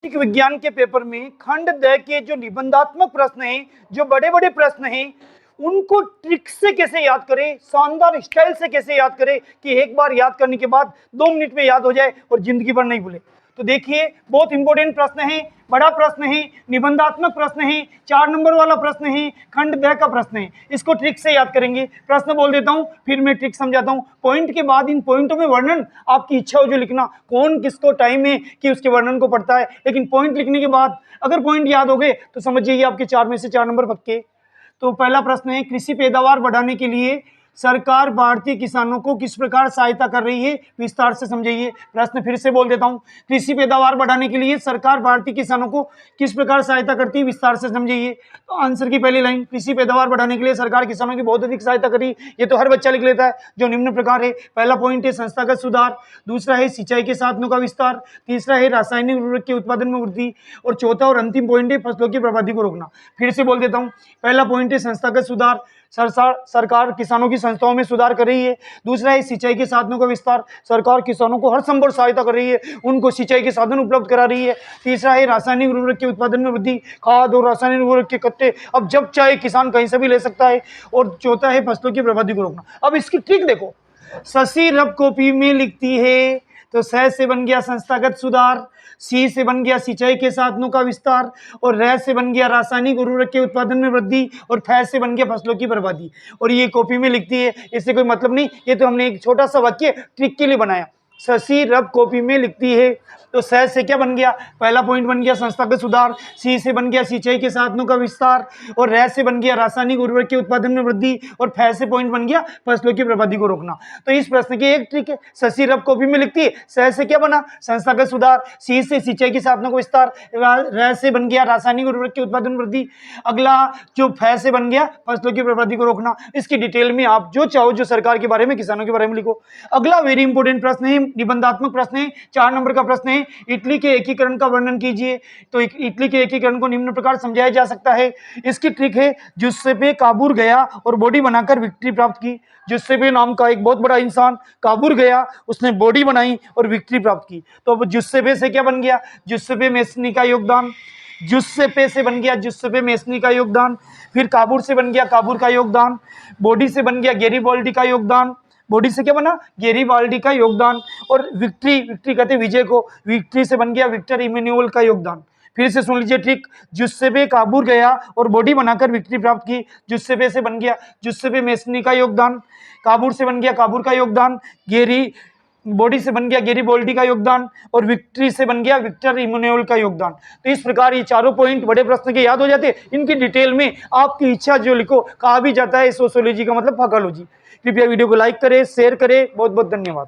सामाजिक विज्ञान के पेपर में खंड द के जो निबंधात्मक प्रश्न हैं, जो बड़े बड़े प्रश्न हैं, उनको ट्रिक से कैसे याद करें, शानदार स्टाइल से कैसे याद करें कि एक बार याद करने के बाद 2 मिनट में याद हो जाए और जिंदगी भर नहीं भूले। तो देखिए, बहुत इंपॉर्टेंट प्रश्न है, बड़ा प्रश्न है, निबंधात्मक प्रश्न है, 4 नंबर वाला प्रश्न है, खंड द का प्रश्न है। इसको ट्रिक से याद करेंगे। प्रश्न बोल देता हूं, फिर मैं ट्रिक समझाता हूं। पॉइंट के बाद इन पॉइंटों में वर्णन आपकी इच्छा हो जो लिखना, कौन किसको टाइम है कि उसके वर्णन को पढ़ता है, लेकिन पॉइंट लिखने के बाद अगर पॉइंट याद हो गए तो समझ जाइए आपके 4 में से 4 नंबर पक्के। तो पहला प्रश्न है, कृषि पैदावार बढ़ाने के लिए सरकार भारतीय किसानों को किस प्रकार सहायता कर रही है, विस्तार से समझाइए। प्रश्न फिर से बोल देता हूं, कृषि पैदावार बढ़ाने के लिए सरकार भारतीय किसानों को किस प्रकार सहायता करती है, विस्तार से समझाइए। तो आंसर की पहली लाइन, कृषि पैदावार बढ़ाने के लिए सरकार किसानों की बहुत अधिक सहायता करी, ये तो हर बच्चा लिख लेता है, जो निम्न प्रकार है। पहला पॉइंट है संस्थागत सुधार, दूसरा है सिंचाई के साधनों का विस्तार, तीसरा है रासायनिक उर्वरक के उत्पादन में वृद्धि, और चौथा और अंतिम पॉइंट है फसलों की बर्बादी को रोकना। फिर से बोल देता हूं, पहला पॉइंट है संस्थागत सुधार, सरकार किसानों की संस्थाओं में सुधार कर रही है। दूसरा है सिंचाई के साधनों का विस्तार, सरकार किसानों को हर संभव सहायता कर रही है, उनको सिंचाई के साधन उपलब्ध करा रही है। तीसरा है रासायनिक उर्वरक के उत्पादन में वृद्धि, खाद और रासायनिक उर्वरक के कट्टे अब जब चाहे किसान कहीं से भी ले सकता है। और चौथा है फसलों की बर्बादी को रोकना। अब इसकी ट्रिक देखो, शशि रफ कॉपी में लिखती है, तो स से बन गया संस्थागत सुधार, सी से बन गया सिंचाई के साधनों का विस्तार, और र से बन गया रासायनिक उर्वरक के उत्पादन में वृद्धि, और फ से बन गया फसलों की बर्बादी। और ये कॉपी में लिखती है, इससे कोई मतलब नहीं, ये तो हमने एक छोटा सा वाक्य ट्रिक के लिए बनाया। शशि रफ कॉपी में लिखती है, तो स से क्या बन गया, पहला पॉइंट बन गया संस्थागत सुधार, सी से बन गया सिंचाई के साधनों का विस्तार, और र से बन गया रासायनिक उर्वरक के उत्पादन में वृद्धि, और फ से पॉइंट बन गया फसलों की बर्बादी को रोकना। तो इस प्रश्न की एक ट्रिक है, शशि रफ कॉपी में लिखती है, स से क्या बना संस्थागत सुधार, सी से सिंचाई के साधनों का विस्तार, र से बन गया रासायनिक उर्वरक के उत्पादन में वृद्धि, अगला जो फ से बन गया फसलों की बर्बादी को रोकना। इसकी डिटेल में आप जो चाहो, जो सरकार के बारे में, किसानों के बारे में लिखो। अगला वेरी इंपॉर्टेंट प्रश्न है, निबंधात्मक प्रश्न है, 4 नंबर का प्रश्न है, इटली के एकीकरण का वर्णन कीजिए। तो इटली के एकीकरण को निम्न प्रकार समझाया जा सकता है। इसकी ट्रिक है, जुस्सेपे काबूल गया और बॉडी बनाकर विक्ट्री प्राप्त की। जुस्सेपे नाम का एक बहुत बड़ा इंसान काबूल गया, उसने बॉडी बनाई और विक्ट्री प्राप्त की। तो अब जुस्सेपे से क्या बन गया, जुस्सेपे मेसनी का योगदान, जुस्सेपे से बन गया जुस्सेपे मेसनी का योगदान, फिर काबूल से बन गया काबूल का योगदान, बॉडी से बन गया गैरिबाल्डी का योगदान, बॉडी से क्या बना गैरिबाल्डी का योगदान, और विक्ट्री कहते विजय को, विक्ट्री से बन गया विक्टर इमैनुअल का योगदान। फिर से सुन लीजिए ट्रिक, जुस्सेपे काबूल गया और बॉडी बनाकर विक्ट्री प्राप्त की, जुस्सेपे से बन गया जुस्सेपे मेसनी का योगदान, काबूल से बन गया काबूल का योगदान, बॉडी से बन गया गैरिबाल्डी का योगदान, और विक्ट्री से बन गया विक्टर इमैनुअल का योगदान। तो इस प्रकार ये चारों पॉइंट बड़े प्रश्न के याद हो जाते। इनकी डिटेल में आपकी इच्छा जो लिखो, कहा भी जाता है सोशियोलॉजी का मतलब फाकालॉजी। कृपया वीडियो को लाइक करें, शेयर करें। बहुत बहुत धन्यवाद।